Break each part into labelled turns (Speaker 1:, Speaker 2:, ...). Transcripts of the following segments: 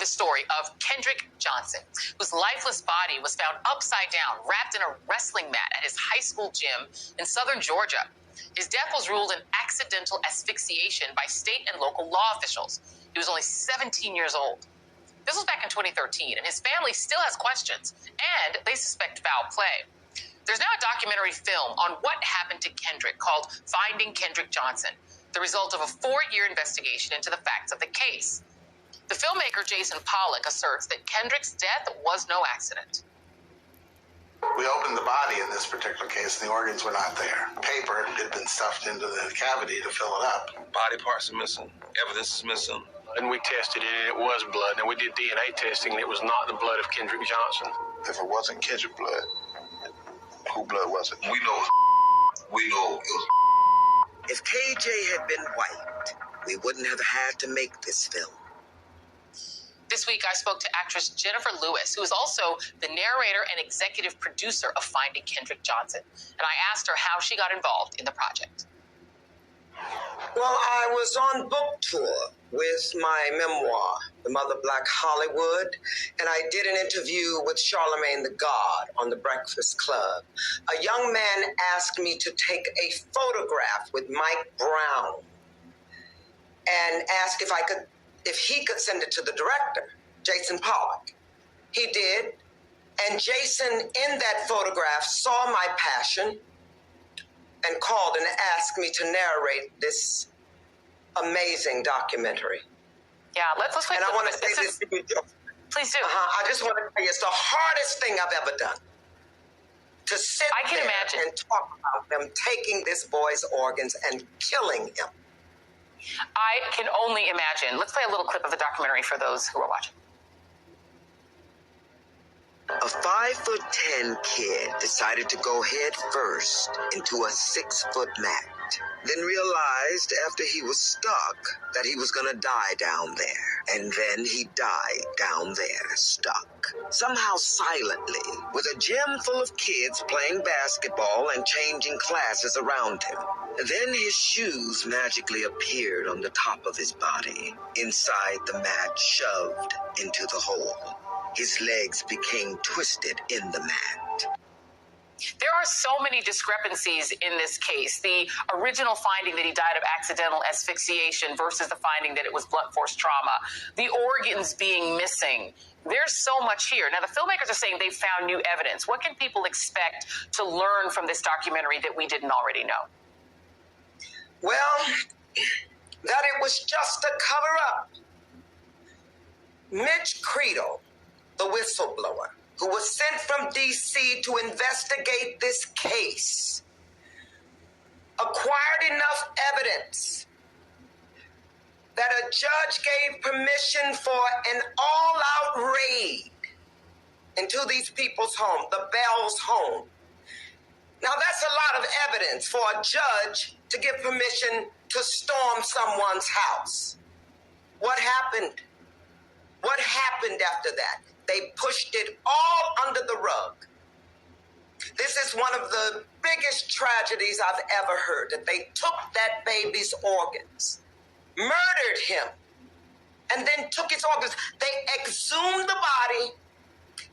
Speaker 1: the story of Kendrick Johnson, whose lifeless body was found upside down, wrapped in a wrestling mat at his high school gym in southern Georgia. His death was ruled an accidental asphyxiation by state and local law officials. He was only 17 years old. This was back in 2013, and his family still has questions, and they suspect foul play. There's now a documentary film on what happened to Kendrick called Finding Kendrick Johnson, the result of a 4-year investigation into the facts of the case. The filmmaker Jason Pollock asserts that Kendrick's death was no accident.
Speaker 2: We opened the body in this particular case, and the organs were not there. Paper had been stuffed into the cavity to fill it up.
Speaker 3: Body parts are missing. Evidence is missing.
Speaker 4: And we tested it, and it was blood. And we did DNA testing, and it was not the blood of Kendrick Johnson.
Speaker 5: If it wasn't Kendrick blood, who blood was it?
Speaker 3: We know. We know.
Speaker 6: If KJ had been white, we wouldn't have had to make this film.
Speaker 1: This week, I spoke to actress Jennifer Lewis, who is also the narrator and executive producer of Finding Kendrick Johnson. And I asked her how she got involved in the project.
Speaker 6: Well, I was on book tour with my memoir, The Mother Black Hollywood, and I did an interview with Charlemagne the God on The Breakfast Club. A young man asked me to take a photograph with Mike Brown and asked if he could send it to the director, Jason Pollock. He did, and Jason in that photograph saw my passion and called and asked me to narrate this amazing documentary.
Speaker 1: Yeah, let's wait.
Speaker 6: And I want to say this to you, Joe.
Speaker 1: Please do.
Speaker 6: I just want to tell you, it's the hardest thing I've ever done. To sit there and talk about them taking this boy's organs and killing him.
Speaker 1: I can only imagine. Let's play a little clip of the documentary for those who are watching.
Speaker 6: A 5'10" kid decided to go head first into a 6-foot mat, then realized after he was stuck that he was gonna die down there. And then he died down there, stuck. Somehow silently, with a gym full of kids playing basketball and changing classes around him. Then his shoes magically appeared on the top of his body, inside the mat shoved into the hole. His legs became twisted in the mat.
Speaker 1: There are so many discrepancies in this case. The original finding that he died of accidental asphyxiation versus the finding that it was blunt force trauma. The organs being missing. There's so much here. Now, the filmmakers are saying they've found new evidence. What can people expect to learn from this documentary that we didn't already know?
Speaker 6: Well, that it was just a cover-up. Mitch Credo, the whistleblower, who was sent from D.C. to investigate this case, acquired enough evidence that a judge gave permission for an all-out raid into these people's home, the Bell's home. Now, that's a lot of evidence for a judge to give permission to storm someone's house. What happened? What happened after that? They pushed it all under the rug. This is one of the biggest tragedies I've ever heard, that they took that baby's organs, murdered him, and then took his organs. They exhumed the body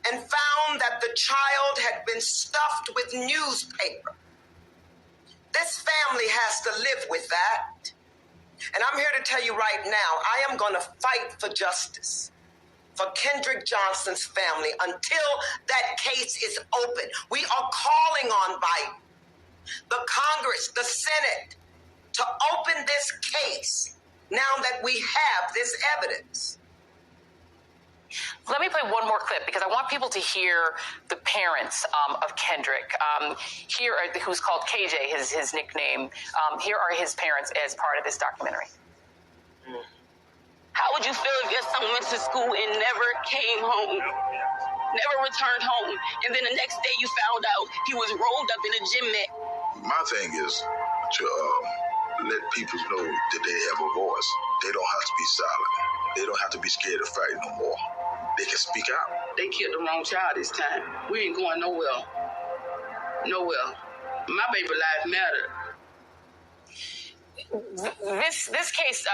Speaker 6: and found that the child had been stuffed with newspaper. This family has to live with that. And I'm here to tell you right now, I am going to fight for justice for Kendrick Johnson's family until that case is open. We are calling on Biden, the Congress, the Senate, to open this case now that we have this evidence.
Speaker 1: Let me play one more clip because I want people to hear the parents of Kendrick. Here are who's called KJ, his nickname. Here are his parents as part of this documentary.
Speaker 7: How would you feel if your son went to school and never came home, never returned home, and then the next day you found out he was rolled up in a gym mat?
Speaker 5: My thing is to let people know that they have a voice. They don't have to be silent. They don't have to be scared to fight no more. They can speak out.
Speaker 7: They killed the wrong child this time. We ain't going nowhere. Nowhere. My baby life mattered.
Speaker 1: This case,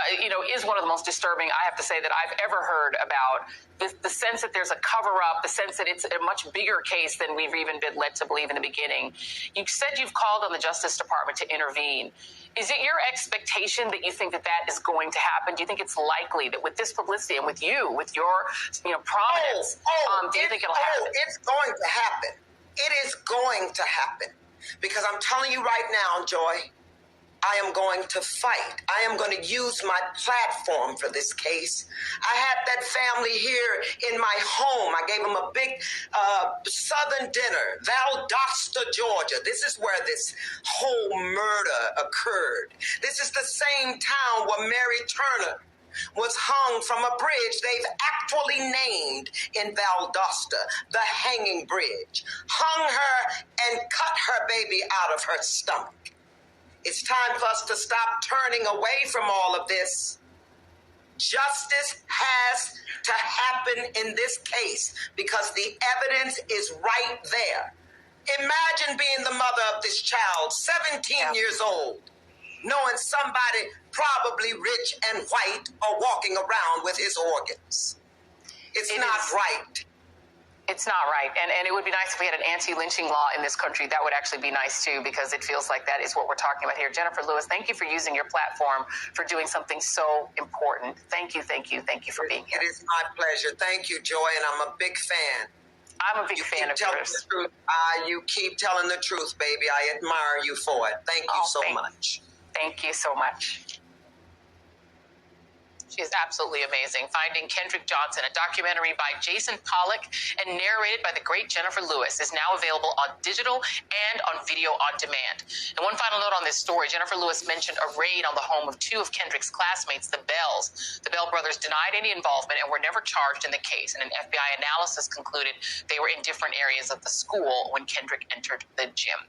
Speaker 1: is one of the most disturbing, I have to say, that I've ever heard about. The sense that there's a cover-up, the sense that it's a much bigger case than we've even been led to believe in the beginning. You said you've called on the Justice Department to intervene. Is it your expectation that you think that is going to happen? Do you think it's likely that with this publicity and with you, with your prominence, do you think it'll happen?
Speaker 6: It's going to happen. It is going to happen. Because I'm telling you right now, Joy, I am going to fight. I am going to use my platform for this case. I had that family here in my home. I gave them a big Southern dinner, Valdosta, Georgia. This is where this whole murder occurred. This is the same town where Mary Turner was hung from a bridge they've actually named in Valdosta, the Hanging Bridge. Hung her and cut her baby out of her stomach. It's time for us to stop turning away from all of this. Justice has to happen in this case because the evidence is right there. Imagine being the mother of this child, 17 years old, knowing somebody probably rich and white are walking around with his organs. It's not right.
Speaker 1: It's not right. And it would be nice if we had an anti-lynching law in this country. That would actually be nice, too, because it feels like that is what we're talking about here. Jennifer Lewis, thank you for using your platform for doing something so important. Thank you, thank you, thank you for being here.
Speaker 6: It is my pleasure. Thank you, Joy, and I'm a big fan.
Speaker 1: I'm a big fan of yours.
Speaker 6: You keep telling the truth, baby. I admire you for it. Thank you so much.
Speaker 1: Thank you so much. She is absolutely amazing. Finding Kendrick Johnson, a documentary by Jason Pollock and narrated by the great Jennifer Lewis, is now available on digital and on video on demand. And one final note on this story, Jennifer Lewis mentioned a raid on the home of two of Kendrick's classmates, the Bells. The Bell brothers denied any involvement and were never charged in the case. And an FBI analysis concluded they were in different areas of the school when Kendrick entered the gym.